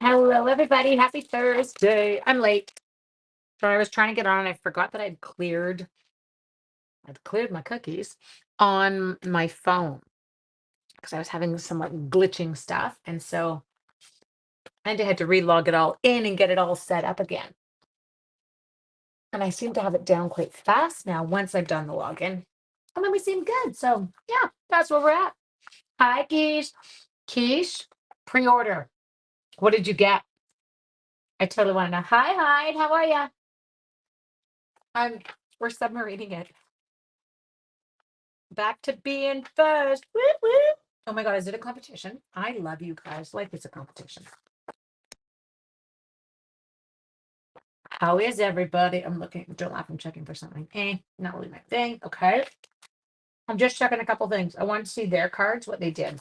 Hello, everybody. Happy Thursday. I'm late. So I was trying to get on and I forgot that I'd cleared my cookies on my phone because I was having some like glitching stuff. And so I had to relog it all in and get it all set up again. And I seem to have it down quite fast now once I've done the login. And then we seem good. So yeah, that's where we're at. Hi, Keish. Keish, pre-order. What did you get? I totally want to know. Hi, Hyde. How are you? I'm we're submarining it. Back to being first. Woo, woo. Oh my God, is it a competition? I love you guys. Like it's a competition. How is everybody? I'm looking. Don't laugh. I'm checking for something. Not really my thing. Okay. I'm just checking a couple things. I wanted to see their cards, what they did.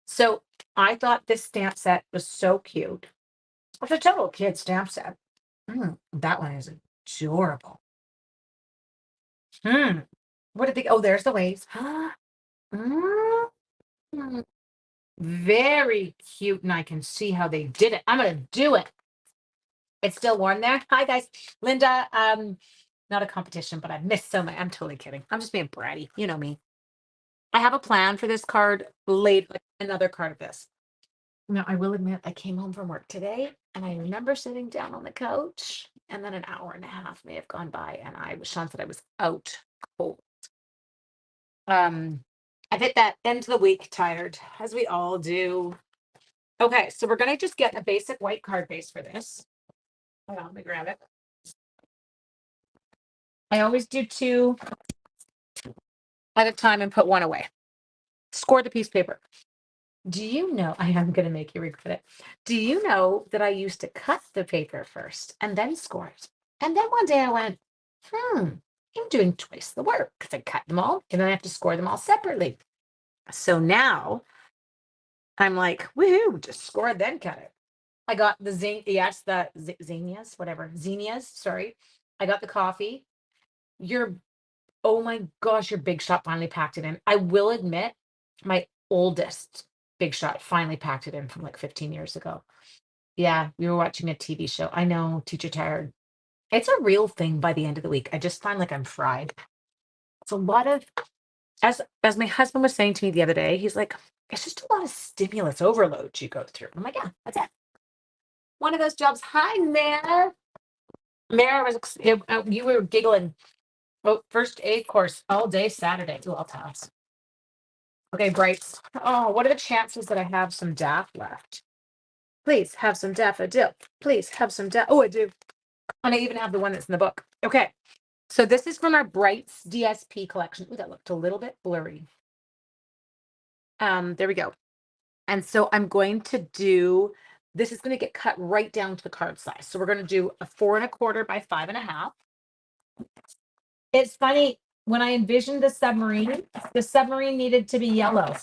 So I thought this stamp set was so cute. It's a total kid stamp set. That one is adorable. What did they? Oh, there's the waves. Mm, Very cute, and I can see how they did it. I'm gonna do it. It's still warm there. Hi guys. Linda, not a competition, but I've missed so much. I'm totally kidding. I'm just being bratty. You know me. I have a plan for this card later, like another card of this. Now, I will admit I came home from work today and I remember sitting down on the couch and then an hour and a half may have gone by and Sean said I was out cold. I've hit that end of the week tired, as we all do. Okay, so we're gonna just get a basic white card base for this. Hold on, let me grab it. I always do two at a time and put one away. Score the piece of paper. Do you know, I am going to make you regret it. Do you know that I used to cut the paper first and then score it? And then one day I went, I'm doing twice the work because I cut them all and then I have to score them all separately. So now I'm like, woohoo, just score it, then cut it. I got the zinnias, whatever, zinnias, sorry. I got the coffee. Oh my gosh, your big shot finally packed it in. I will admit, my oldest big shot finally packed it in from like 15 years ago. Yeah, we were watching a TV show. I know, teacher tired. It's a real thing by the end of the week. I just find like I'm fried. It's a lot of, as my husband was saying to me the other day, he's like, it's just a lot of stimulus overload you go through. I'm like, yeah, that's it. One of those jobs. Hi, Mare. Mare you were giggling. Oh, first aid course all day Saturday. Ooh, I'll pass. Okay, Brights. Oh, what are the chances that I have some DAF left? Please have some daffodil. Please have some Oh, I do. And I even have the one that's in the book. Okay. So this is from our Brights DSP collection. Ooh, that looked a little bit blurry. There we go. And so I'm going to do, this is going to get cut right down to the card size. So we're going to do a 4 1/4 by 5 1/2. It's funny, when I envisioned the submarine needed to be yellow.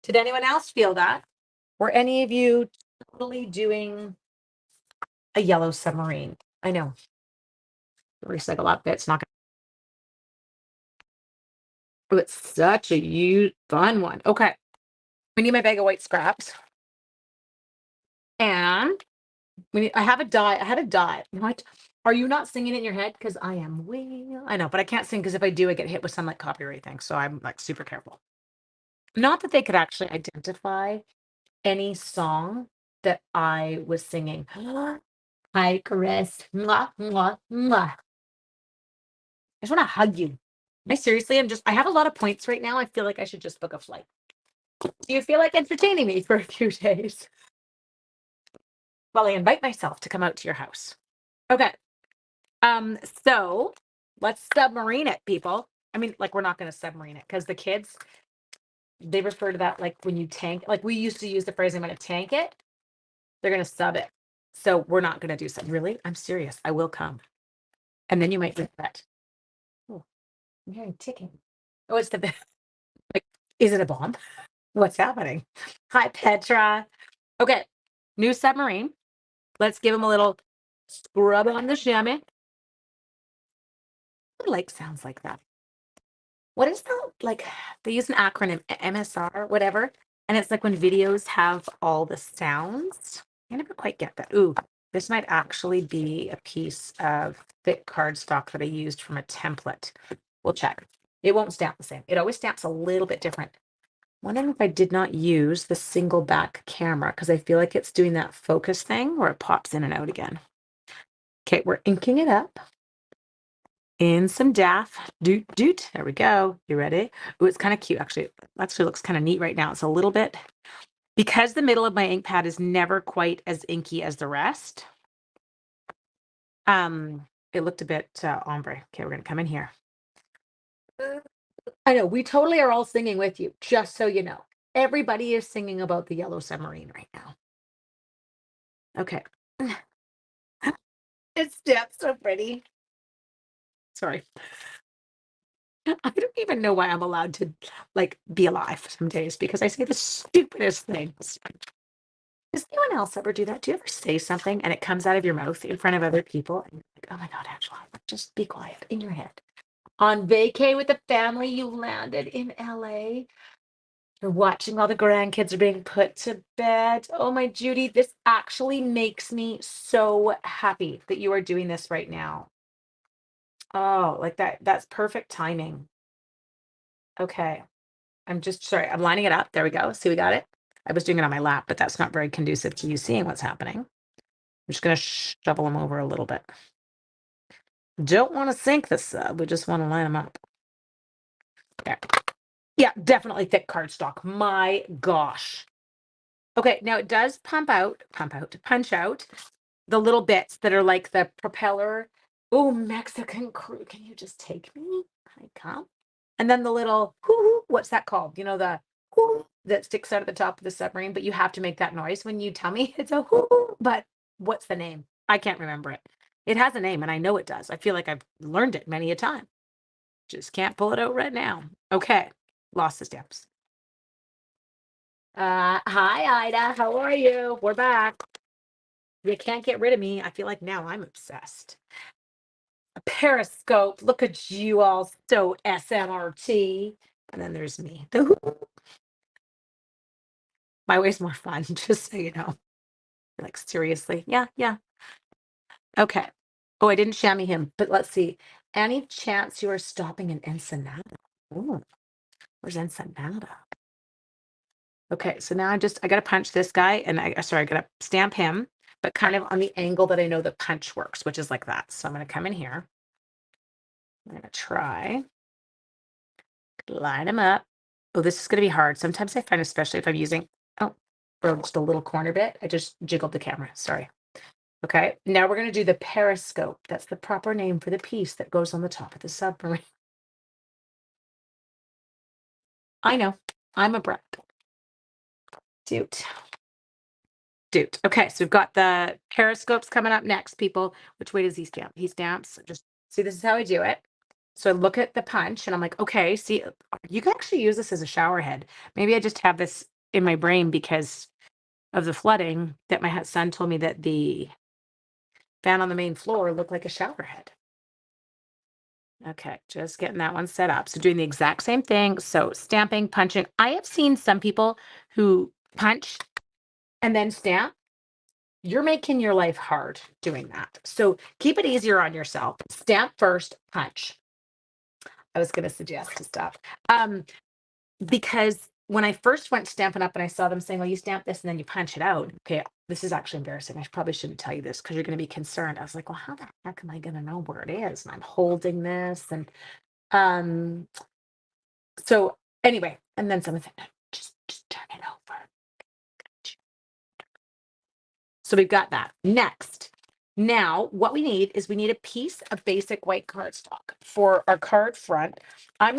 Did anyone else feel that? Were any of you totally doing a yellow submarine? I know. Recycle that bit's not gonna. Oh, it's such a fun one. Okay. We need my bag of white scraps. And I have a die. I had a die. What? Are you not singing it in your head? Because I am I know, but I can't sing because if I do, I get hit with some like copyright thing. So I'm like super careful. Not that they could actually identify any song that I was singing. Hi, Chris. Mwah, mwah, mwah. I just want to hug you. I seriously am I have a lot of points right now. I feel like I should just book a flight. Do you feel like entertaining me for a few days while I invite myself to come out to your house? Okay. So let's submarine it, people. I mean, like, we're not going to submarine it because the kids, they refer to that like when you tank, like we used to use the phrase, I'm going to tank it. They're going to sub it. So we're not going to do something. Really? I'm serious. I will come. And then you might regret. Oh, I'm hearing ticking. Oh, it's the, like, is it a bomb? What's happening? Hi, Petra. Okay, new submarine. Let's give him a little scrub on the chamois. Like sounds like that. What is that? Like they use an acronym, MSR, whatever. And it's like when videos have all the sounds. I never quite get that. Ooh, this might actually be a piece of thick cardstock that I used from a template. We'll check. It won't stamp the same. It always stamps a little bit different. Wondering if I did not use the single back camera because I feel like it's doing that focus thing where it pops in and out again. Okay, we're inking it up in some DAF. Doot, doot. There we go. You ready? Oh, it's kind of cute. Actually looks kind of neat right now. It's a little bit, because the middle of my ink pad is never quite as inky as the rest. It looked a bit ombre. Okay, we're gonna come in here. I know we totally are all singing with you, just so you know. Everybody is singing about the yellow submarine right now. Okay. It's stamped so pretty. Sorry. I don't even know why I'm allowed to like be alive some days because I say the stupidest things. Does anyone else ever do that? Do you ever say something and it comes out of your mouth in front of other people? And you're like, oh my God, Angela, just be quiet in your head. On vacay with the family, you landed in LA. You're watching all the grandkids are being put to bed. Oh my Judy, this actually makes me so happy that you are doing this right now. Oh, like that's perfect timing. Okay. I'm just sorry. I'm lining it up. There we go. See, we got it. I was doing it on my lap, but that's not very conducive to you seeing what's happening. I'm just going to shovel them over a little bit. Don't want to sink the sub. We just want to line them up. There. Yeah, definitely thick cardstock. My gosh. Okay, now it does punch out the little bits that are like the propeller. Oh, Mexican crew. Can you just take me? I come. And then the little hoo, what's that called? You know, the hoo that sticks out of the top of the submarine, but you have to make that noise when you tell me it's a hoo. But what's the name? I can't remember it. It has a name and I know it does. I feel like I've learned it many a time. Just can't pull it out right now. Okay. Lost the stamps. Hi, Ida. How are you? We're back. You can't get rid of me. I feel like now I'm obsessed. A periscope. Look at you all so SMRT. And then there's me. My way's more fun, just so you know. Like, seriously. Yeah, yeah. Okay. Oh, I didn't chamois him, but let's see. Any chance you are stopping in Ensenada? Oh, where's Ensenada? Okay, so now I gotta punch this guy and I gotta stamp him, but kind of on the angle that I know the punch works, which is like that. So I'm gonna come in here. I'm gonna try, line him up. Oh, this is gonna be hard. Sometimes I find, especially if I'm using, oh, or just a little corner bit, I just jiggled the camera, sorry. Okay, now we're gonna do the periscope. That's the proper name for the piece that goes on the top of the submarine. I know, I'm a brat. Dude. Dude. Okay, so we've got the periscopes coming up next, people. Which way does he stamp? He stamps, just see, this is how I do it. So I look at the punch and I'm like, okay, see, you can actually use this as a shower head. Maybe I just have this in my brain because of the flooding that my son told me that the fan on the main floor looked like a shower head. Okay, just getting that one set up. So doing the exact same thing. So stamping, punching. I have seen some people who punch and then stamp. You're making your life hard doing that. So keep it easier on yourself. Stamp first, punch. I was going to suggest to stop. Because when I first went stamping up and I saw them saying, "Oh, you stamp this and then you punch it out." Okay, this is actually embarrassing. I probably shouldn't tell you this because you're going to be concerned. I was like, "Well, how the heck am I going to know where it is?" And I'm holding this, and um, so anyway, and then someone said, "No, just turn it over." So we've got that. Next, now what we need is we need a piece of basic white cardstock for our card front. I'm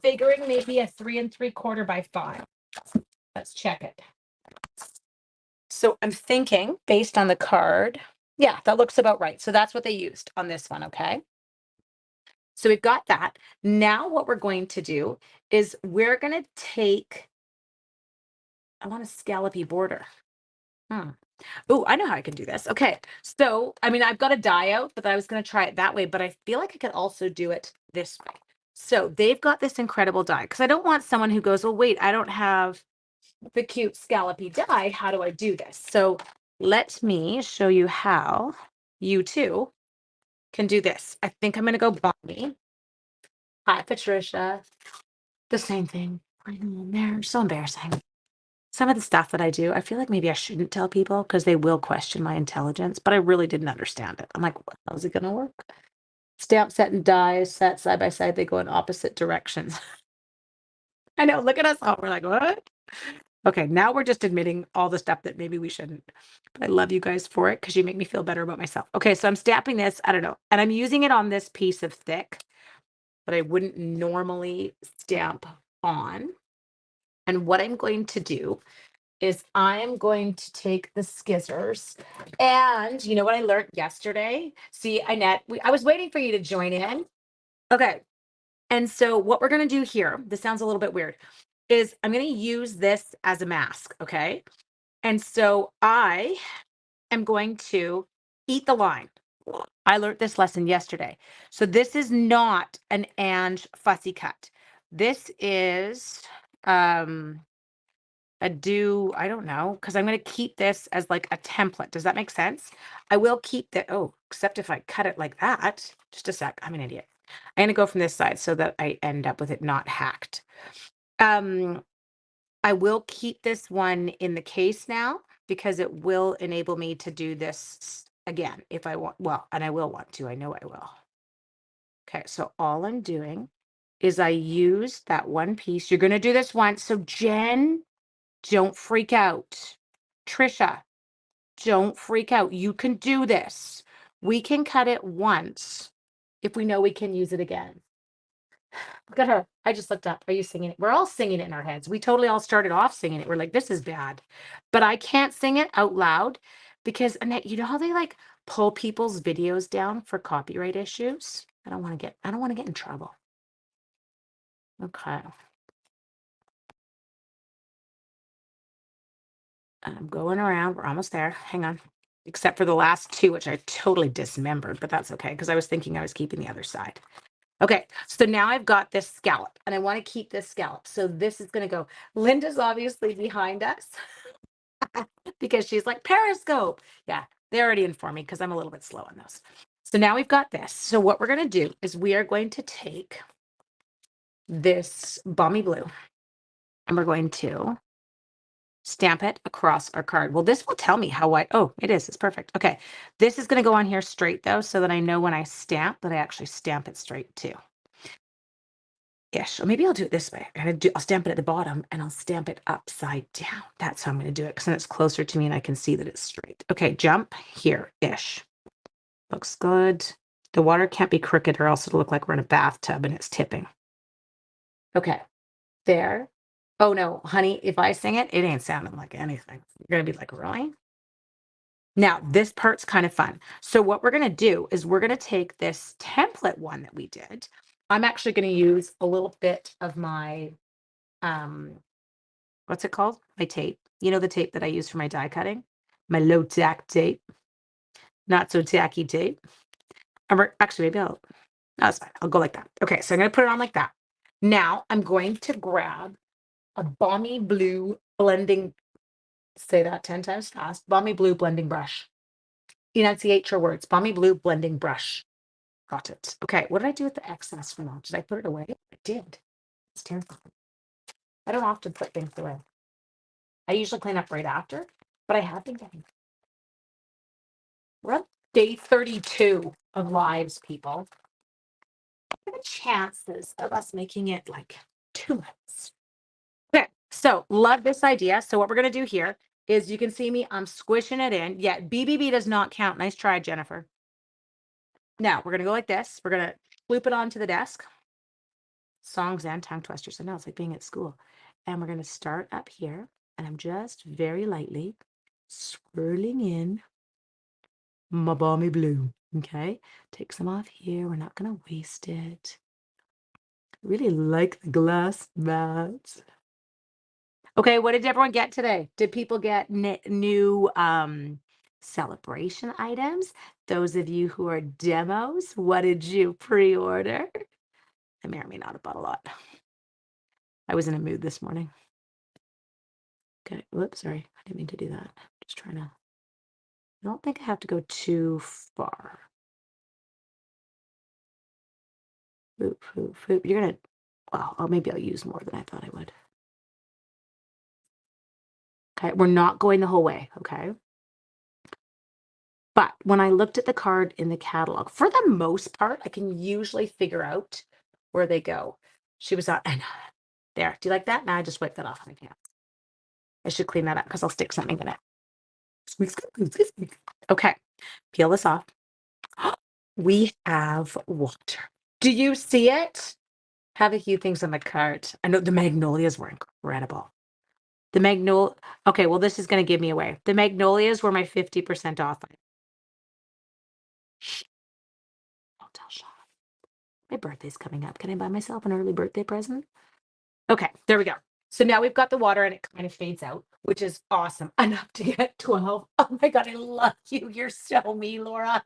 figuring maybe a 3 3/4 by 5. Let's check it. So I'm thinking based on the card. Yeah, that looks about right. So that's what they used on this one, okay? So we've got that. Now what we're going to do is we're going to take, I want a scallopy border. Oh, I know how I can do this. Okay. So, I mean, I've got a die out, but I was going to try it that way, but I feel like I could also do it this way. So they've got this incredible die because I don't want someone who goes, "Oh, wait, I don't have the cute scallopy die, how do I do this? So let me show you how you too can do this. I think I'm going to go Bonnie. Hi, Patricia. The same thing. I know, they're so embarrassing. Some of the stuff that I do, I feel like maybe I shouldn't tell people because they will question my intelligence, but I really didn't understand it. I'm like, how's it going to work? Stamp set and die set side by side, they go in opposite directions. I know, look at us all. We're like, what? Okay, now we're just admitting all the stuff that maybe we shouldn't. But I love you guys for it because you make me feel better about myself. Okay, so I'm stamping this, I don't know, and I'm using it on this piece of thick that I wouldn't normally stamp on. And what I'm going to do is I'm going to take the skizzers. And you know what I learned yesterday? See, Annette, I was waiting for you to join in. Okay. And so what we're going to do here, this sounds a little bit weird, is I'm going to use this as a mask. Okay. And so I am going to eat the line. I learned this lesson yesterday. So this is not an and fussy cut. This is a do, I don't know, because I'm going to keep this as like a template. Does that make sense? I will keep the, oh, except if I cut it like that. Just a sec. I'm an idiot. I'm going to go from this side so that I end up with it not hacked. I will keep this one in the case now because it will enable me to do this again if I want. Well, and I will want to. I know I will. Okay, so all I'm doing is I use that one piece. You're going to do this once. So Jen, don't freak out. Trisha, don't freak out. You can do this. We can cut it once if we know we can use it again. Look at her. I just looked up. Are you singing it? We're all singing it in our heads. We totally all started off singing it. We're like, this is bad. But I can't sing it out loud because, Annette, you know how they like pull people's videos down for copyright issues? I don't want to get in trouble. Okay. I'm going around. We're almost there. Hang on. Except for the last two, which I totally dismembered, but that's okay because I was thinking I was keeping the other side. Okay, so now I've got this scallop and I want to keep this scallop. So this is going to go. Linda's obviously behind us because she's like, Periscope. Yeah, they already informed me because I'm a little bit slow on those. So now we've got this. So what we're going to do is we are going to take this balmy blue and we're going to stamp it across our card. Well, this will tell me how wide. Oh, it is. It's perfect. Okay. This is going to go on here straight though, so that I know when I stamp that I actually stamp it straight too. Ish. Or maybe I'll do it this way. I'll stamp it at the bottom and I'll stamp it upside down. That's how I'm going to do it because then it's closer to me and I can see that it's straight. Okay. Jump here ish. Looks good. The water can't be crooked or else it'll look like we're in a bathtub and it's tipping. Okay. There. Oh no, honey, if I sing it, it ain't sounding like anything. You're going to be like, really? Now, this part's kind of fun. So what we're going to do is we're going to take this template one that we did. I'm actually going to use a little bit of my, what's it called? My tape. You know, the tape that I use for my die cutting? My low tack tape. Not so tacky tape. Actually, maybe no, that's fine. I'll go like that. Okay, so I'm going to put it on like that. Now I'm going to grab a balmy blue blending, say that 10 times fast, balmy blue blending brush. Enunciate your words. Balmy blue blending brush. Got it. Okay, what did I do with the excess from that? Did I put it away? I did. It's terrifying. I don't often put things away. I usually clean up right after, but I have been getting. We're on day 32 of lives, people. What are the chances of us making it like 2 months? Okay, so love this idea. So what we're gonna do here is you can see me, I'm squishing it in. Yeah, BBB does not count. Nice try, Jennifer. Now we're gonna go like this. We're gonna loop it onto the desk. Songs and tongue twisters. I know it's like being at school. And we're gonna start up here, and I'm just very lightly swirling in my balmy blue. Okay, take some off here. We're not gonna waste it. Really like the glass mats. Okay, what did everyone get today? Did people get new celebration items? Those of you who are demos, what did you pre-order? I may or may not have bought a lot. I was in a mood this morning. Okay. Whoops, sorry. I didn't mean to do that. Just trying to. I don't think I have to go too far. Foop, foop, foop. You're gonna. Well, maybe I'll use more than I thought I would. Okay, we're not going the whole way. Okay. But when I looked at the card in the catalog, for the most part, I can usually figure out where they go. She was on, and there. Do you like that? Now I just wiped that off. I can't. I should clean that up because I'll stick something in it. Squeak, squeak, squeak, squeak. Okay, peel this off. We have water. Do you see it? Have a few things on the cart. I know the magnolias were incredible. The magnol. Okay, well, this is going to give me away. The magnolias were my 50% off. Shh, don't tell Sean. My birthday's coming up. Can I buy myself an early birthday present? Okay, there we go. So now we've got the water and it kind of fades out, which is awesome. Enough to get 12. Oh my God, I love you. You're so me, Laura.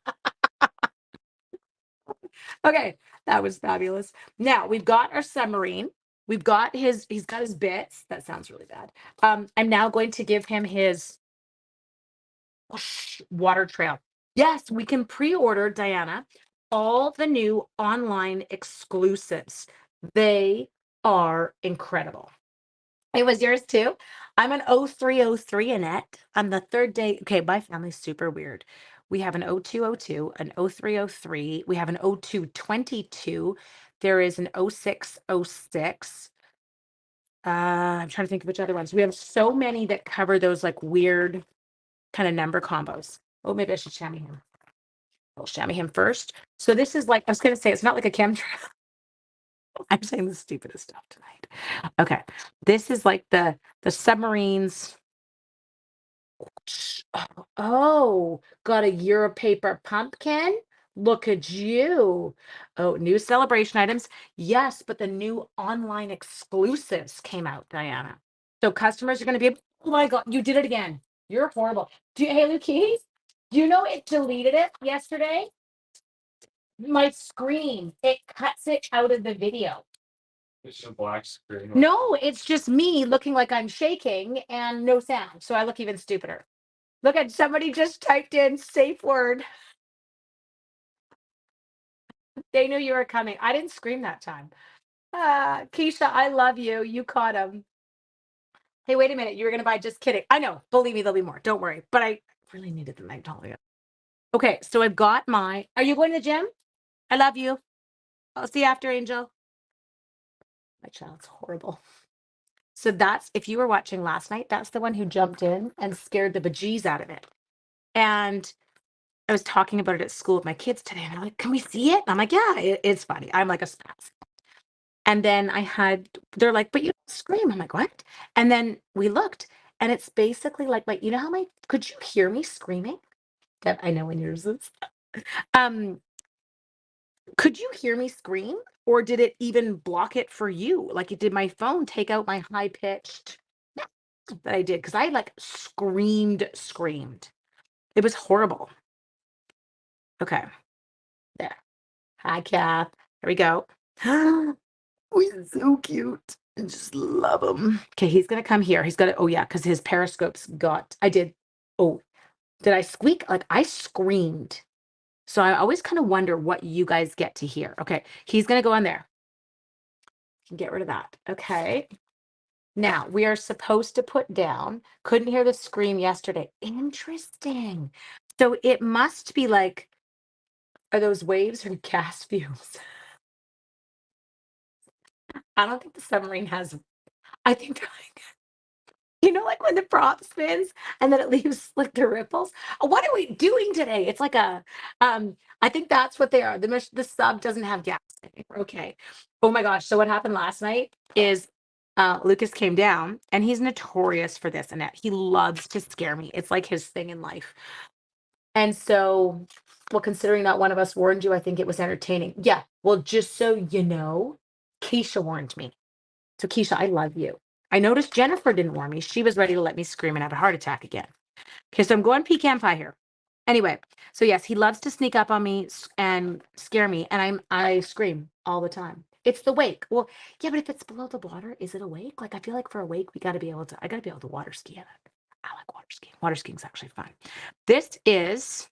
Okay, that was fabulous. Now we've got our submarine. He's got his bits. That sounds really bad. I'm now going to give him his water trail. Yes, we can pre-order, Diana, all the new online exclusives. They are incredible. It was yours too. I'm an 0303 Annette. On the third day. Okay, my family's super weird. We have an 0202, an 0303. We have an 0222. There is an 0606. I'm trying to think of which other ones. We have so many that cover those like weird kind of number combos. Oh, maybe I should chamois him. I'll chamois him first. So this is like, I was going to say, it's not like a chemtrail. I'm saying the stupidest stuff tonight. Okay. This is like the submarines. Oh, got a Euro paper pumpkin. Look at you. Oh, new celebration items. Yes, but the new online exclusives came out, Diana. So customers are going to be able, oh my God, you did it again. You're horrible. Hey, Luke, do you know it deleted it yesterday? My screen, it cuts it out of the video. It's a black screen. No, it's just me looking like I'm shaking and no sound. So I look even stupider. Look at somebody just typed in safe word. They knew you were coming. I didn't scream that time. Keisha, I love you. You caught him. Hey, wait a minute. You were going to buy, just kidding. I know. Believe me, there'll be more. Don't worry. But I really needed the Magnolia. Okay, so I've got are you going to the gym? I love you. I'll see you after, Angel. My child's horrible. So that's, if you were watching last night, that's the one who jumped in and scared the bejeez out of it. And I was talking about it at school with my kids today, and they're like, "Can we see it?" And I'm like, "Yeah, it's funny." I'm like a spaz. And then they're like, "But you don't scream." I'm like, "What?" And then we looked, and it's basically like you know how could you hear me screaming? That I know when yours is. Um, could you hear me scream, or did it even block it for you? Like, did my phone take out my high pitched that I did? Because I like screamed. It was horrible. Okay, there. Hi, Kath. There we go. He's so cute. I just love him. Okay, he's gonna come here. He's gonna, oh yeah, because his periscopes oh, did I squeak? Like I screamed. So I always kind of wonder what you guys get to hear. Okay, he's gonna go on there. Get rid of that. Okay. Now we are supposed to put down, couldn't hear the scream yesterday. Interesting. So it must be like, are those waves or gas fumes? I don't think the submarine has, I think they're like, you know, like when the prop spins and then it leaves like the ripples. What are we doing today? It's like I think that's what they are. The sub doesn't have gas. I think we're okay. Oh my gosh. So what happened last night is Lucas came down and he's notorious for this, Annette. He loves to scare me. It's like his thing in life. And so, well, considering that one of us warned you, I think it was entertaining. Yeah. Well, just so you know, Keisha warned me. So Keisha, I love you. I noticed Jennifer didn't warn me. She was ready to let me scream and have a heart attack again. Okay, so I'm going pecan pie here. Anyway, so yes, he loves to sneak up on me and scare me, and I scream all the time. It's the wake. Well, yeah, but if it's below the water, is it a wake? Like, I feel like for a wake, I gotta be able to water ski in it. I like water skiing. Water skiing's actually fun. This is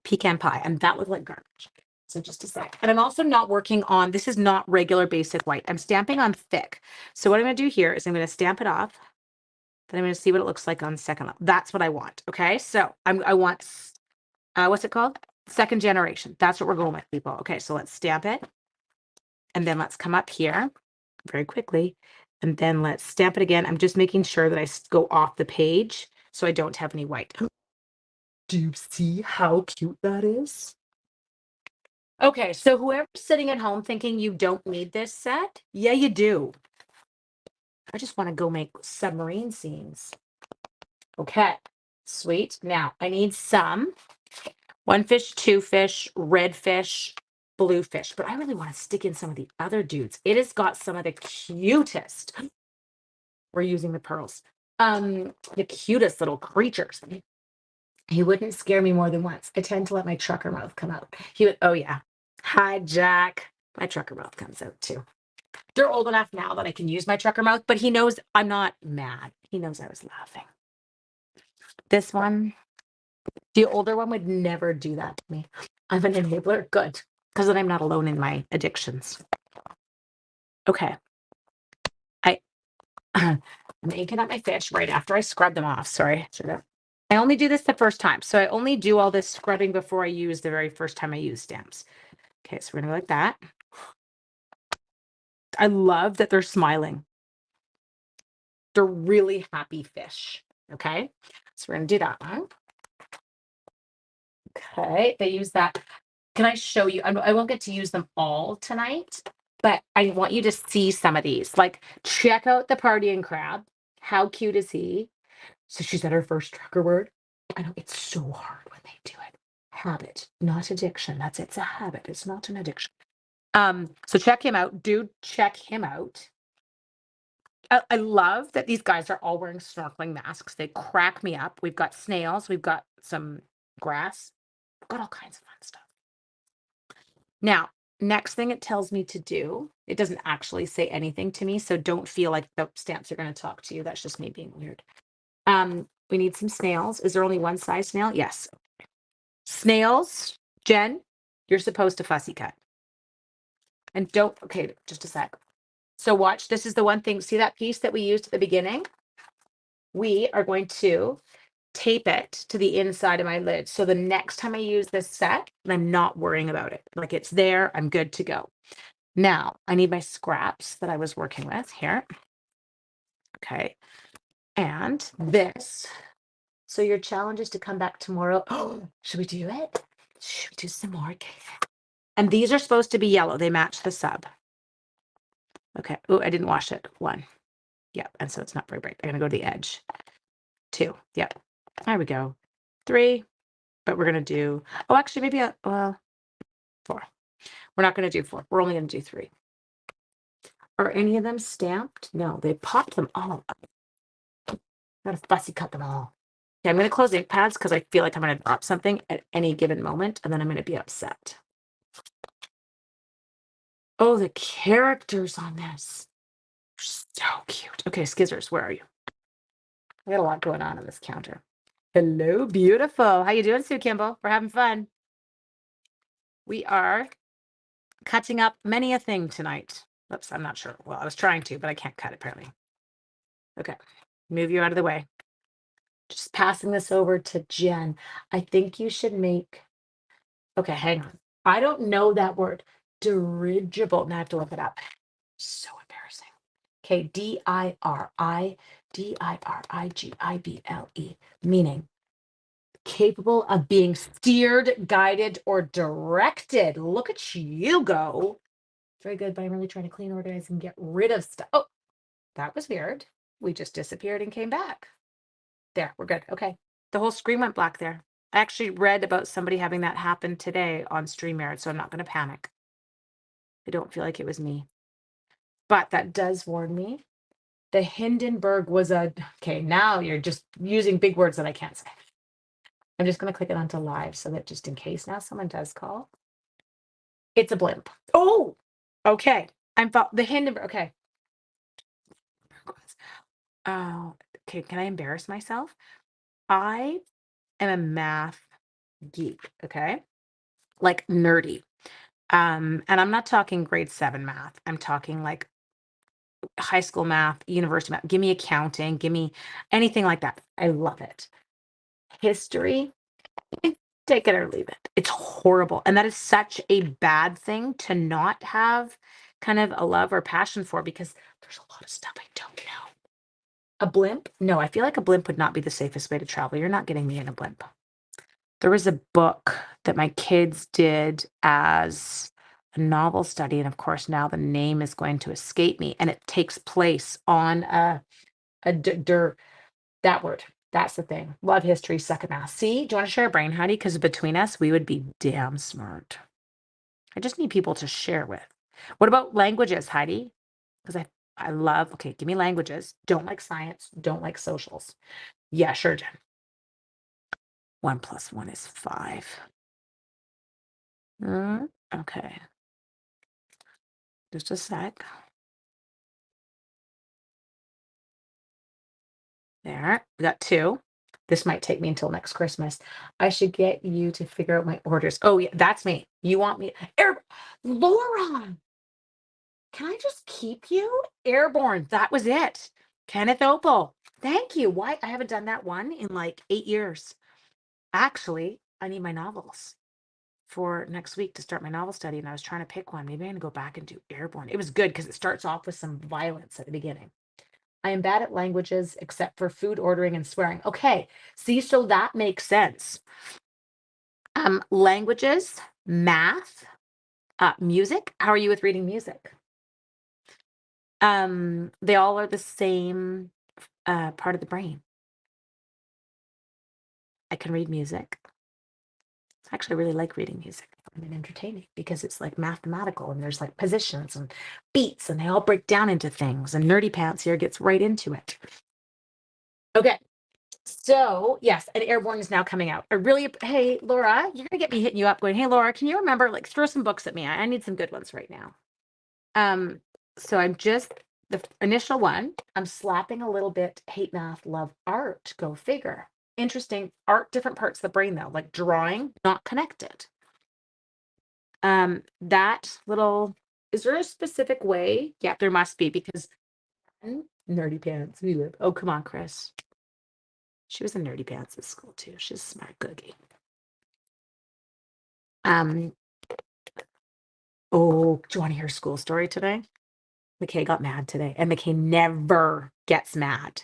pecan pie, and that looked like garbage. So just a sec. And I'm also not working on, this is not regular basic white. I'm stamping on thick. So what I'm gonna do here is I'm gonna stamp it off. Then I'm gonna see what it looks like on second level. That's what I want. Okay, so I want, what's it called? Second generation. That's what we're going with, people. Okay, so let's stamp it. And then let's come up here very quickly. And then let's stamp it again. I'm just making sure that I go off the page so I don't have any white. Do you see how cute that is? Okay, so whoever's sitting at home thinking you don't need this set, yeah, you do. I just want to go make submarine scenes. Okay, sweet. Now I need some one fish, two fish, red fish, blue fish, but I really want to stick in some of the other dudes. It has got some of the cutest. We're using the pearls. The cutest little creatures. He wouldn't scare me more than once. I tend to let my trucker mouth come out. He would, oh yeah. Hi, Jack. My trucker mouth comes out too. They're old enough now that I can use my trucker mouth, but he knows I'm not mad. He knows I was laughing. This one, the older one would never do that to me. I'm an enabler. Good. Because then I'm not alone in my addictions. Okay. I'm inking up my fish right after I scrub them off. Sorry. I only do this the first time. So I only do all this scrubbing before I use the very first time I use stamps. Okay, so we're going to go like that. I love that they're smiling. They're really happy fish. Okay, so we're going to do that one. Okay, they use that. Can I show you? I won't get to use them all tonight, but I want you to see some of these. Like, check out the partying crab. How cute is he? So she said her first trucker word. I know it's so hard when they do it. Habit, not addiction. It's a habit. It's not an addiction. So check him out. Dude, check him out. I love that these guys are all wearing snorkeling masks. They crack me up. We've got snails, we've got some grass, we've got all kinds of fun stuff. Now, next thing it tells me to do, it doesn't actually say anything to me, so don't feel like the stamps are going to talk to you. That's just me being weird. We need some snails. Is there only one size snail? Yes. Snails, Jen, you're supposed to fussy cut. And don't, okay, just a sec. So watch, this is the one thing, see that piece that we used at the beginning? We are going to tape it to the inside of my lid. So the next time I use this set, I'm not worrying about it. Like it's there, I'm good to go. Now I need my scraps that I was working with here. Okay. And this. So your challenge is to come back tomorrow. Oh, should we do it? Should we do some more? And these are supposed to be yellow. They match the sub. Okay. Oh, I didn't wash it. 1. Yep. And so it's not very bright. I'm going to go to the edge. 2. Yep. There we go. 3. But we're going to do, oh, actually, maybe, 4. We're not going to do 4. We're only going to do 3. Are any of them stamped? No, they popped them all up. Gotta fussy cut them all. Okay, I'm going to close ink pads because I feel like I'm going to drop something at any given moment, and then I'm going to be upset. Oh, the characters on this. So cute. Okay, Skizzers, where are you? I got a lot going on this counter. Hello, beautiful. How you doing, Sue Kimball? We're having fun. We are cutting up many a thing tonight. Oops, I'm not sure. Well, I was trying to, but I can't cut apparently. Okay, move you out of the way. Just passing this over to Jen. I think you should make, okay, hang on. I don't know that word. Dirigible. Now I have to look it up. So embarrassing. Okay, Dirigible, meaning capable of being steered, guided, or directed. Look at you go. Very good, but I'm really trying to clean, organize, and get rid of stuff. Oh, that was weird. We just disappeared and came back. There, we're good. Okay. The whole screen went black there. I actually read about somebody having that happen today on StreamYard, so I'm not going to panic. I don't feel like it was me. But that does warn me. The Hindenburg was a, okay, now you're just using big words that I can't say. I'm just going to click it onto live so that just in case now someone does call. It's a blimp. Oh, okay. the Hindenburg. Okay. Oh, okay. Can I embarrass myself? I am a math geek. Okay. Like nerdy. And I'm not talking grade 7 math. I'm talking like high school math, university math. Give me accounting, give me anything like that. I love it. History, take it or leave it. It's horrible. And that is such a bad thing to not have kind of a love or passion for because there's a lot of stuff I don't know. A blimp? No, I feel like a blimp would not be the safest way to travel. You're not getting me in a blimp. There was a book that my kids did as a novel study, and of course, now the name is going to escape me, and it takes place on that word. That's the thing. Love history, suck at math. See, do you want to share a brain, Heidi? Because between us, we would be damn smart. I just need people to share with. What about languages, Heidi? Because I love, okay, give me languages. Don't like science, don't like socials. Yeah, sure, Jen. 1 plus 1 is 5. Okay, just a sec. There, we got 2. This might take me until next Christmas. I should get you to figure out my orders. Oh, yeah, that's me. You want me Laura, can I just keep you? Airborne, that was it. Kenneth Opal. Thank you. Why? I haven't done that one in like 8 years. Actually, I need my novels for next week to start my novel study, and I was trying to pick one. Maybe I'm gonna go back and do Airborne. It was good because it starts off with some violence at the beginning. I am bad at languages except for food ordering and swearing. Okay, see, so that makes sense. Languages, math, music. How are you with reading music? They all are the same part of the brain. I can read music. I actually really like reading music. I find it entertaining because it's like mathematical and there's like positions and beats and they all break down into things. And Nerdy Pants here gets right into it. Okay. So yes, and Airborne is now coming out. I really, hey Laura, you're gonna get me hitting you up, going, hey Laura, can you remember? Like, throw some books at me. I need some good ones right now. Um, so I'm just the initial one. I'm slapping a little bit. Hate math, love art. Go figure. Interesting. Art, different parts of the brain though, like drawing, not connected. That little. Is there a specific way? Yeah, there must be because nerdy pants. We live. Oh, come on, Chris. She was in nerdy pants at school too. She's a smart cookie. Um, oh, do you want to hear a school story today? McKay got mad today, and McKay never gets mad.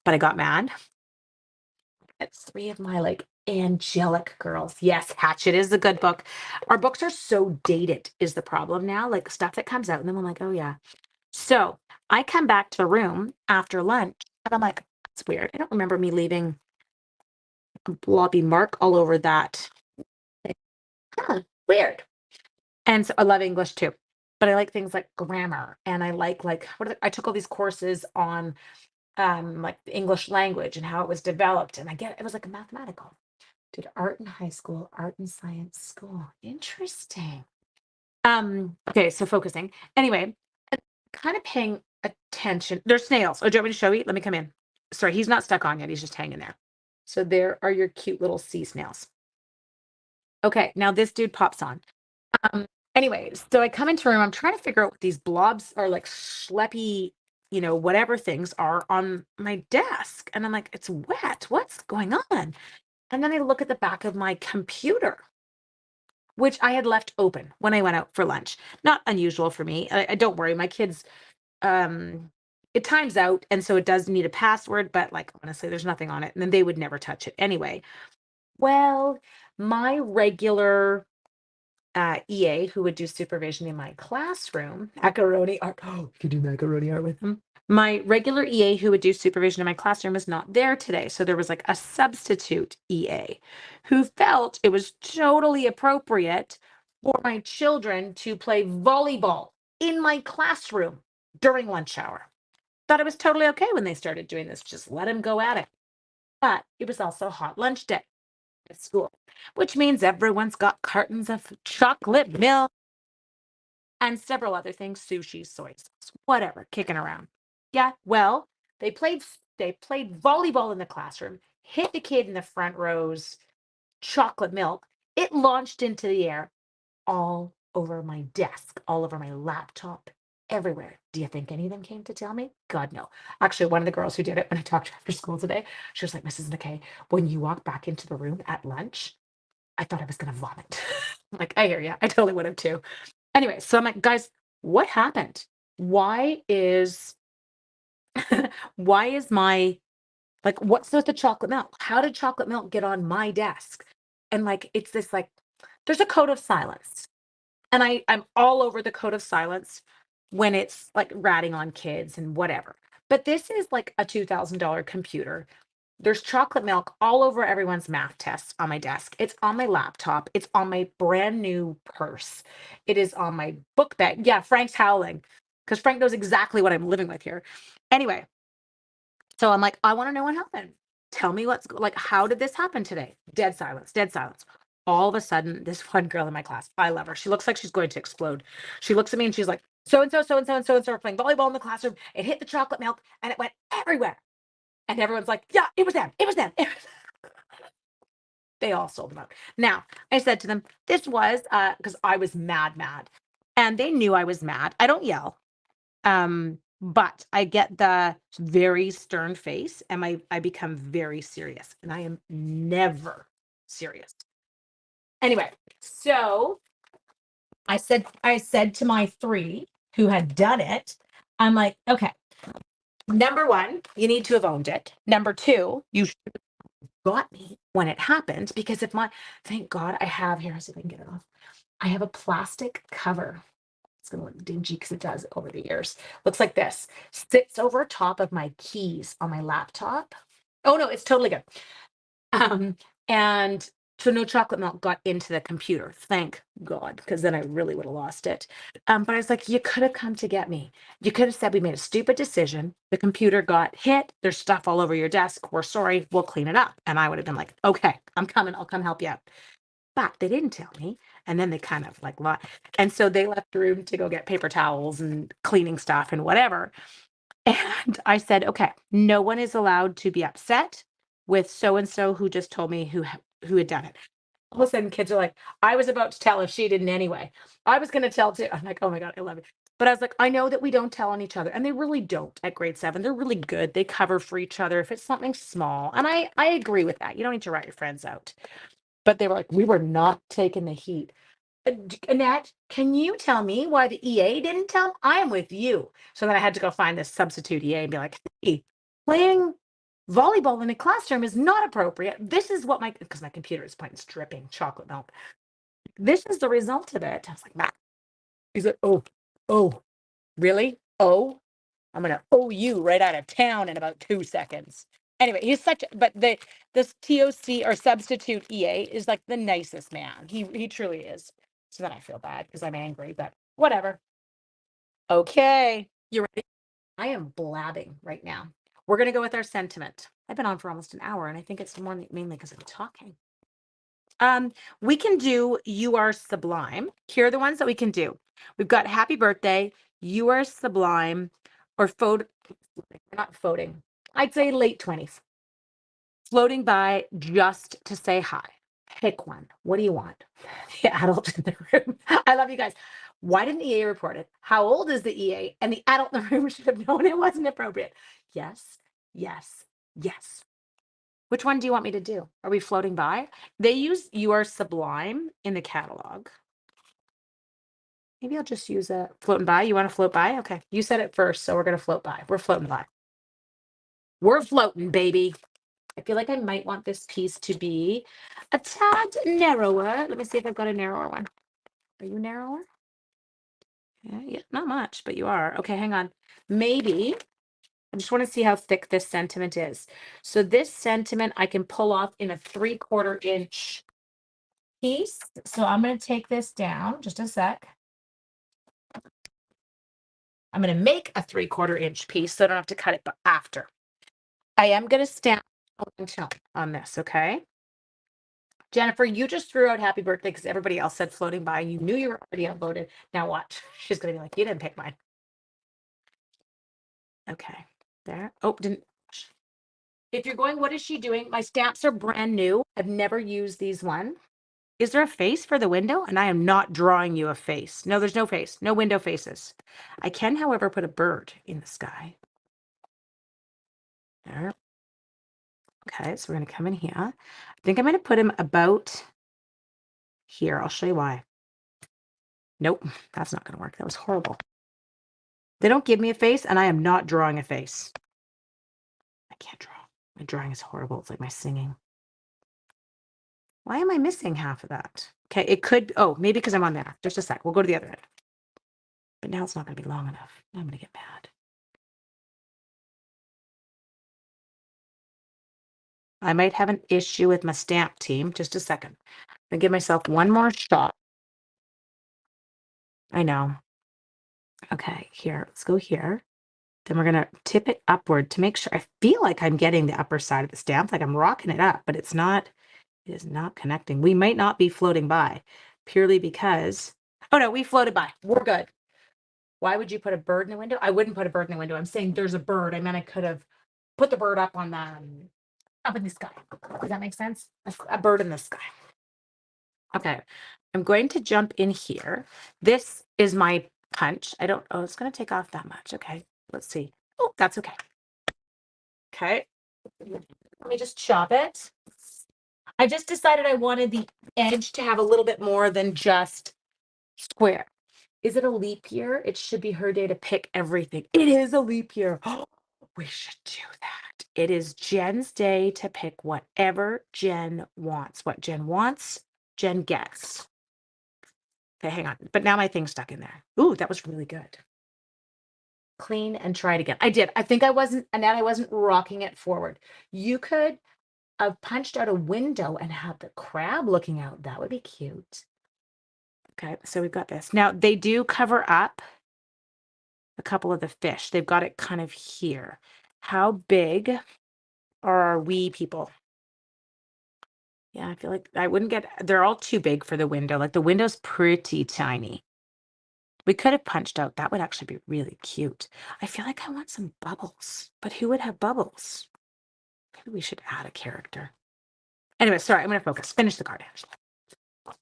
But I got mad. It's 3 of my like angelic girls. Yes, Hatchet is a good book. Our books are so dated, is the problem now. Like stuff that comes out, and then I'm like, oh yeah. So I come back to the room after lunch, and I'm like, it's weird. I don't remember me leaving a blobby mark all over that. Huh, weird. And so I love English too. But I like things like grammar and I like I took all these courses on like the English language and how it was developed. And I get it was like a mathematical. Did art in high school, art and science school. Interesting. Okay, so focusing. Anyway, kind of paying attention. There's snails. Oh, do you want me to show you? Let me come in. Sorry, he's not stuck on yet. He's just hanging there. So there are your cute little sea snails. Okay, now this dude pops on. Um, Anyways, so I come into a room, I'm trying to figure out what these blobs are like schleppy, whatever things are on my desk. And I'm like, it's wet. What's going on? And then I look at the back of my computer, which I had left open when I went out for lunch. Not unusual for me. I don't worry, my kids, it times out, and so it does need a password, but like honestly, there's nothing on it, and then they would never touch it anyway. Well, my regular EA who would do supervision in my classroom, macaroni art. Oh, you could do macaroni art with him. My regular EA who would do supervision in my classroom is not there today. So there was like a substitute EA who felt it was totally appropriate for my children to play volleyball in my classroom during lunch hour. Thought it was totally okay when they started doing this. Just let them go at it. But it was also hot lunch day at school, which means everyone's got cartons of chocolate milk. and several other things, sushi, soy sauce, whatever, kicking around. Yeah, well, they played they played volleyball in the classroom, hit the kid in the front row's chocolate milk. It launched into the air all over my desk, all over my laptop, everywhere. Do you think any of them came to tell me? God, no. Actually, one of the girls who did it when I talked to her after school today, she was like, Mrs. McKay, when you walked back into the room at lunch, I thought I was going to vomit. I'm like, I hear you. I totally would have too. Anyway, so I'm like, guys, what happened? Why is why is my like what's with the chocolate milk? How did chocolate milk get on my desk? And like it's this like there's a code of silence. And I'm all over the code of silence when it's like ratting on kids and whatever. But this is like a $2,000 computer. There's chocolate milk all over everyone's math tests on my desk. It's on my laptop. It's on my brand new purse. It is on my book bag. Yeah, Frank's howling because Frank knows exactly what I'm living with here. Anyway, so I'm like, I want to know what happened. Tell me like, how did this happen today? Dead silence, dead silence. All of a sudden, this one girl in my class, I love her. She looks like she's going to explode. She looks at me and she's like, so and so, so and so, and so and so are playing volleyball in the classroom. It hit the chocolate milk and it went everywhere. And everyone's like, yeah, it was them. It was them. They all sold them out. Now, I said to them, this was because I was mad, mad. And they knew I was mad. I don't yell. But I get the very stern face and I become very serious. And I am never serious. Anyway, so I said to my three who had done it, I'm like, okay, number one, you need to have owned it. Number two, you got me when it happened because if my thank God I have here, see if I can get it off. I have a plastic cover. It's gonna look dingy because it does over the years. Looks like this. Sits over top of my keys on my laptop. Oh no, it's totally good. Um, and so no chocolate milk got into the computer. Thank God, because then I really would have lost it. But I was like, you could have come to get me. You could have said we made a stupid decision. The computer got hit. There's stuff all over your desk. We're sorry. We'll clean it up. And I would have been like, okay, I'm coming. I'll come help you out. But they didn't tell me. And then they kind of like lied. And so they left the room to go get paper towels and cleaning stuff and whatever. And I said, okay, no one is allowed to be upset with so and so who just told me who had done it. All of a sudden, kids are like, I was about to tell if she didn't anyway. I was going to tell too. I'm like, oh my God, I love it. But I was like, I know that we don't tell on each other. And they really don't at grade 7. They're really good. They cover for each other if it's something small. And I agree with that. You don't need to write your friends out. But they were like, we were not taking the heat. Annette, can you tell me why the EA didn't tell? I am with you. So then I had to go find this substitute EA and be like, hey, playing volleyball in a classroom is not appropriate. This is what because my computer is pointing dripping chocolate milk. This is the result of it. I was like, Matt. He's like, oh, really? Oh, I'm gonna owe you right out of town in about 2 seconds. Anyway, he's such but this TOC or substitute EA is like the nicest man. He truly is. So then I feel bad because I'm angry, but whatever. Okay. You ready? I am blabbing right now. We're gonna go with our sentiment. I've been on for almost an hour, and I think it's mainly because I'm talking. We can do You Are Sublime. Here are the ones that we can do. We've got Happy Birthday, You Are Sublime, or not floating. I'd say late 20s. Floating by just to say hi. Pick one. What do you want? The adult in the room. I love you guys. Why didn't the EA report it? How old is the EA? And the adult in the room should have known it wasn't appropriate. Yes, yes, yes. Which one do you want me to do? Are we floating by? They use You Are Sublime in the catalog. Maybe I'll just use a floating by. You want to float by? Okay. You said it first, so we're going to float by. We're floating by. We're floating, baby. I feel like I might want this piece to be a tad narrower. Let me see if I've got a narrower one. Are you narrower? Yeah, not much, but you are. Okay, hang on. Maybe I just want to see how thick this sentiment is. So this sentiment I can pull off in a 3/4 inch piece. So I'm going to take this down just a sec. I'm going to make a 3/4 inch piece so I don't have to cut it after. I am going to stamp on this, okay? Jennifer, you just threw out happy birthday because everybody else said floating by. You knew you were already uploaded. Now watch. She's going to be like, you didn't pick mine. Okay. There. Oh, didn't. If you're going, what is she doing? My stamps are brand new. I've never used these one. Is there a face for the window? And I am not drawing you a face. No, there's no face. No window faces. I can, however, put a bird in the sky. There. Okay, so we're going to come in here. I think I'm going to put him about here. I'll show you why. Nope, that's not going to work. That was horrible. They don't give me a face, and I am not drawing a face. I can't draw. My drawing is horrible. It's like my singing. Why am I missing half of that? Okay, it could, oh, maybe because I'm on there. Just a sec. We'll go to the other end. But now it's not going to be long enough. I'm going to get mad. I might have an issue with my stamp team. Just a second. I'm going to give myself one more shot. I know. Okay, here. Let's go here. Then we're going to tip it upward to make sure. I feel like I'm getting the upper side of the stamp, like I'm rocking it up, but it's not, it is not connecting. We might not be floating by purely because, oh no, we floated by. We're good. Why would you put a bird in the window? I wouldn't put a bird in the window. I'm saying there's a bird. I meant I could have put the bird up on the, up in the sky. Does that make sense? A bird in the sky. Okay, I'm going to jump in here. This is my punch. I don't, oh, it's going to take off that much. Okay, let's see. Oh, that's okay. Okay, let me just chop it. I just decided I wanted the edge to have a little bit more than just square. Is it a leap year? It should be her day to pick everything. It is a leap year. Oh, we should do that. It is Jen's day to pick whatever Jen wants. What Jen wants, Jen gets. Okay, hang on. But now my thing's stuck in there. Ooh, that was really good. Clean and try it again. I did. I think I wasn't, and then I wasn't rocking it forward. You could have punched out a window and have the crab looking out. That would be cute. Okay, so we've got this. Now, they do cover up a couple of the fish. They've got it kind of here. How big are our wee people? Yeah, I feel like I wouldn't get, they're all too big for the window. Like the window's pretty tiny. We could have punched out. That would actually be really cute. I feel like I want some bubbles, but who would have bubbles? Maybe we should add a character. Anyway, sorry, I'm going to focus. Finish the card, Ashley.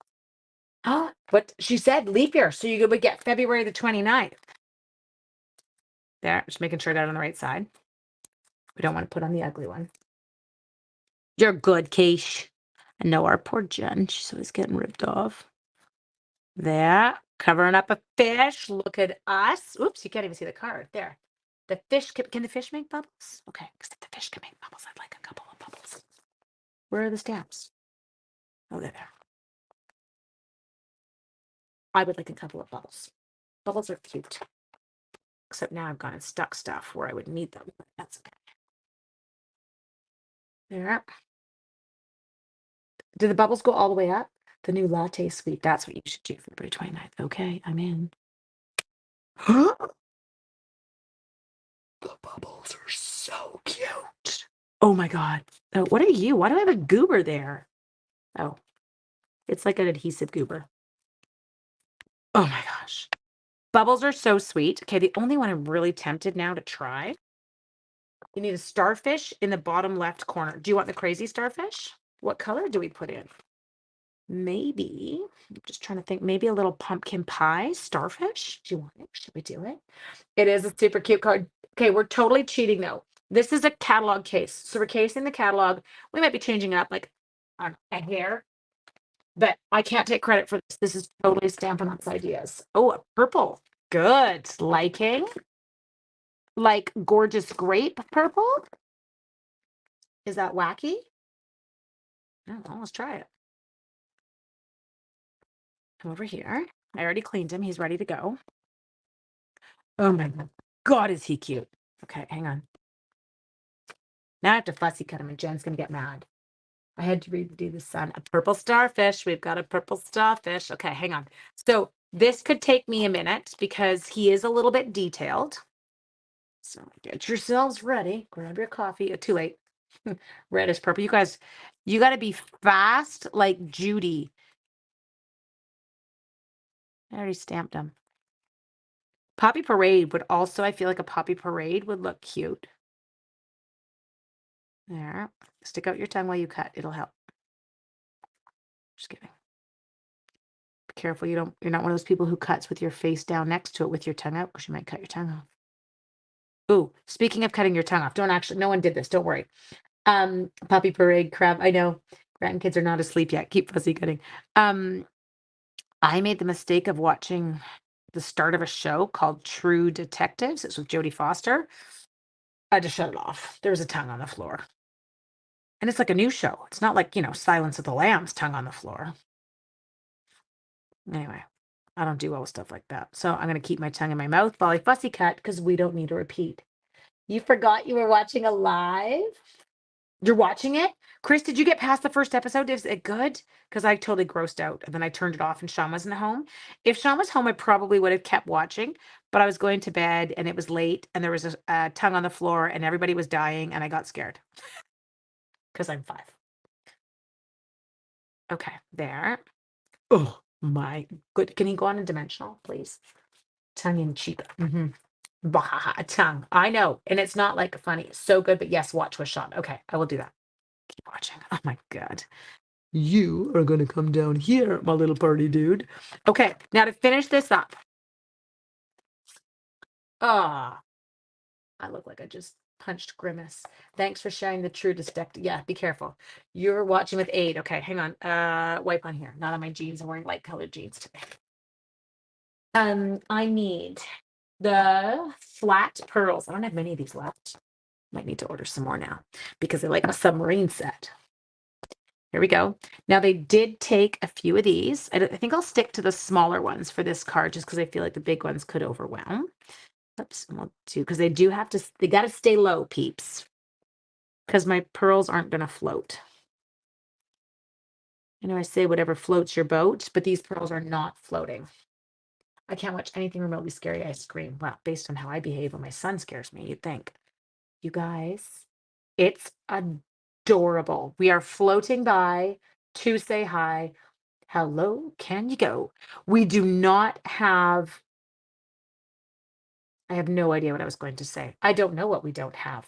Oh, but she said leap year, so you would get February the 29th. There, just making sure that on the right side. We don't want to put on the ugly one. You're good, Keish. I know our poor Jen, she's always getting ripped off. There, covering up a fish. Look at us. Oops, you can't even see the card. There. The fish, can the fish make bubbles? Okay, because if the fish can make bubbles, I'd like a couple of bubbles. Where are the stamps? Oh, they're there. I would like a couple of bubbles. Bubbles are cute. Except now I've gone and stuck stuff where I would need them. But that's okay. There. Do the bubbles go all the way up? The new latte suite. That's what you should do for February 29th. Okay, I'm in. The bubbles are so cute. Oh my God. Oh, what are you? Why do I have a goober there? Oh, it's like an adhesive goober. Oh my gosh. Bubbles are so sweet. Okay, the only one I'm really tempted now to try. You need a starfish in the bottom left corner. Do you want the crazy starfish? What color do we put in? Maybe, I'm just trying to think, maybe a little pumpkin pie starfish. Do you want it? Should we do it? It is a super cute card. Okay, we're totally cheating though. This is a catalog case. So we're casing the catalog. We might be changing it up like a hair, but I can't take credit for this. This is totally Stampin' Up's ideas. Oh, a purple. Good. Liking. Like gorgeous grape purple. Is that wacky? No, let's try it. Come over here. I already cleaned him. He's ready to go. Oh my God, is he cute? Okay, hang on. Now I have to fussy cut him and Jen's gonna get mad. I had to redo the sun. A purple starfish. We've got a purple starfish. Okay, hang on. So this could take me a minute because he is a little bit detailed. So get yourselves ready. Grab your coffee. Too late. Red is purple. You guys, You got to be fast like Judy. I already stamped them. Poppy Parade would also, I feel like a Poppy Parade would look cute. There. Stick out your tongue while you cut. It'll help. Just kidding. Be careful you're not one of those people who cuts with your face down next to it with your tongue out, because you might cut your tongue off. Ooh, speaking of cutting your tongue off, no one did this. Don't worry. Poppy Parade crab. I know grandkids are not asleep yet. Keep fussy cutting. I made the mistake of watching the start of a show called True Detectives. It's with Jodie Foster. I had to shut it off. There was a tongue on the floor. And it's like a new show. It's not like, Silence of the Lambs, tongue on the floor. Anyway, I don't do well with stuff like that. So I'm going to keep my tongue in my mouth while I fussy cut, because we don't need a repeat. You forgot you were watching a live? You're watching it? Chris, did you get past the first episode? Is it good? Because I totally grossed out, and then I turned it off and Sean wasn't home. If Sean was home, I probably would have kept watching, but I was going to bed and it was late and there was a tongue on the floor and everybody was dying and I got scared because I'm 5. Okay, there. Oh my good. Can he go on a dimensional, please? Tongue in cheek. Bah, tongue. I know. And it's not like funny. It's so good, but yes, watch with Sean. Okay, I will do that. Keep watching. Oh my God. You are going to come down here, my little party dude. Okay, now to finish this up. Ah, I look like I just punched Grimace. Thanks for sharing the true detective. Yeah, be careful. You're watching with Aid. Okay, hang on. Wipe on here. Not on my jeans. I'm wearing light colored jeans today. I need the flat pearls. I don't have many of these left. Might need to order some more now because they're like a submarine set. Here we go. Now they did take a few of these. I think I'll stick to the smaller ones for this card just because I feel like the big ones could overwhelm. Oops, we'll do, because they got to stay low, peeps, because my pearls aren't going to float. I know I say whatever floats your boat, but these pearls are not floating. I can't watch anything remotely scary. I scream. Well, based on how I behave when my son scares me, you'd think. You guys, it's adorable. We are floating by to say hi. How low can you go? We do not have, I have no idea what I was going to say. I don't know what we don't have.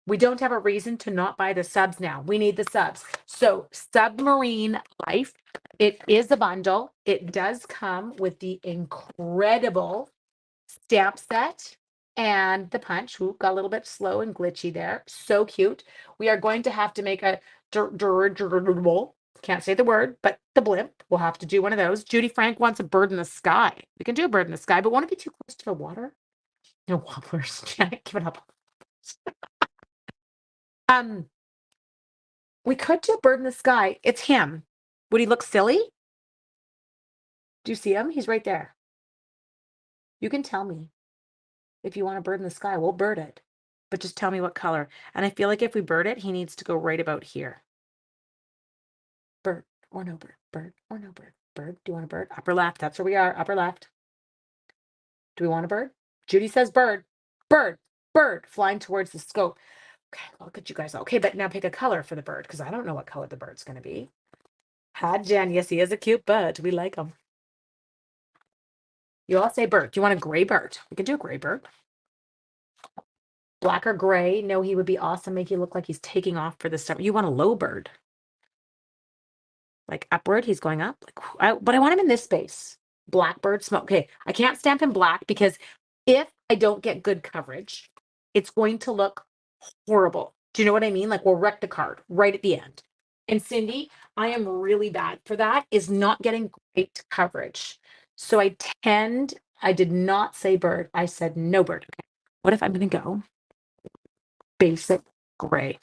We don't have a reason to not buy the subs now. We need the subs. So Submarine Life, it is a bundle. It does come with the incredible stamp set and the punch. Ooh, got a little bit slow and glitchy there. So cute. We are going to have to make a can't say the word, but the blimp. We'll have to do one of those. Judy Frank wants a bird in the sky. We can do a bird in the sky, but won't it be too close to the water? No wobblers. Janet, give it up. We could do a bird in the sky. It's him. Would he look silly? Do you see him? He's right there. You can tell me if you want a bird in the sky. We'll bird it, but just tell me what color. And I feel like if we bird it, he needs to go right about here. Bird or no bird, bird or no bird, bird. Do you want a bird? Upper left. That's where we are. Upper left. Do we want a bird? Judy says bird, bird, bird, flying towards the scope. Okay, look at you guys. Okay, but now pick a color for the bird because I don't know what color the bird's going to be. Hi, Jen. Yes, he is a cute bird. We like him. You all say bird. Do you want a gray bird? We could do a gray bird. Black or gray? No, he would be awesome. Make you look like he's taking off for the summer. You want a low bird. Like upward, he's going up. But I want him in this space. Blackbird smoke. Okay, I can't stamp him black because if I don't get good coverage, it's going to look horrible. Do you know what I mean? Like we'll wreck the card right at the end. And Cindy, I am really bad for that, is not getting great coverage. So I did not say bird. I said no bird. Okay. What if I'm going to go basic gray?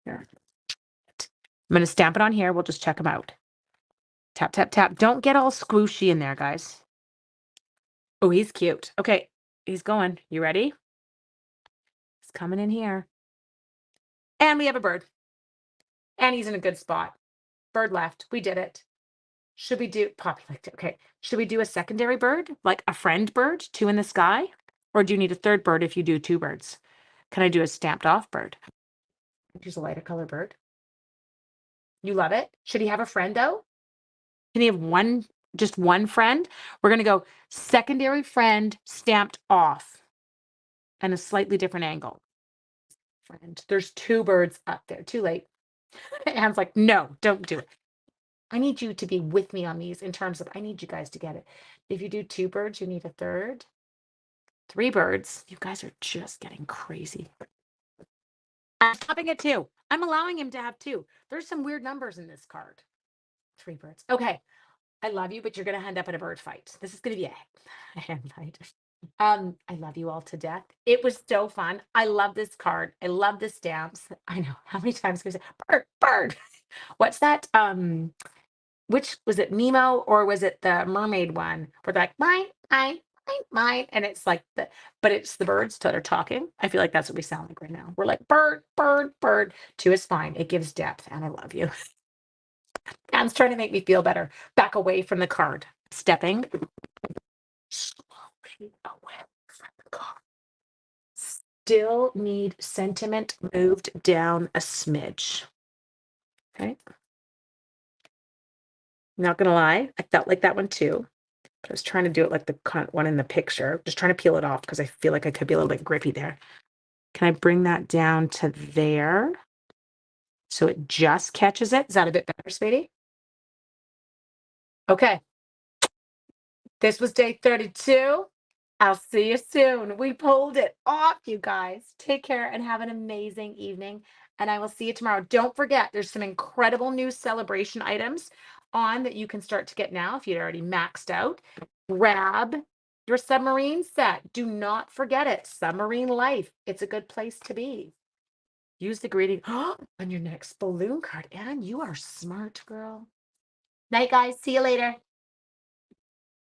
Here. I'm going to stamp it on here. We'll just check them out. Tap, tap, tap. Don't get all squishy in there, guys. Oh, he's cute. Okay, he's going. You ready? He's coming in here. And we have a bird. And he's in a good spot. Bird left. We did it. Should we do, Poppy liked it. Okay. Should we do a secondary bird? Like a friend bird, 2 in the sky? Or do you need a third bird if you do 2 birds? Can I do a stamped off bird? Choose a lighter color bird. You love it? Should he have a friend though? Can he have just one friend? We're gonna go secondary friend stamped off and a slightly different angle. Friend. There's two birds up there. Too late. Anne's like, no, don't do it. I need you to be with me on these in terms of I need you guys to get it. If you do two birds, you need a third. Three birds. You guys are just getting crazy. I'm stopping at two. I'm allowing him to have two. There's some weird numbers in this card. Three birds. Okay. I love you, but you're going to end up in a bird fight. This is going to be a hand fight. I love you all to death. It was so fun. I love this card. I love the stamps. I know. How many times can we say bird, bird? What's that? Which was it, Nemo, or was it the mermaid one? Where they're like, mine, and it's like but it's the birds that are talking. I feel like that's what we sound like right now. We're like bird, bird, bird. Two is fine. It gives depth, and I love you. Anne's trying to make me feel better. Back away from the card. Stepping slowly away from the card. Still need sentiment moved down a smidge. Okay. Not gonna lie, I felt like that one too. But I was trying to do it like the one in the picture, just trying to peel it off because I feel like I could be a little bit grippy there. Can I bring that down to there? So it just catches it. Is that a bit better, sweetie? Okay. This was day 32. I'll see you soon. We pulled it off, you guys. Take care and have an amazing evening. And I will see you tomorrow. Don't forget, there's some incredible new celebration items on that you can start to get now if you'd already maxed out. Grab your submarine set. Do not forget it. Submarine Life. It's a good place to be. Use the greeting on your next balloon card. Anne, you are smart, girl. Night, guys. See you later.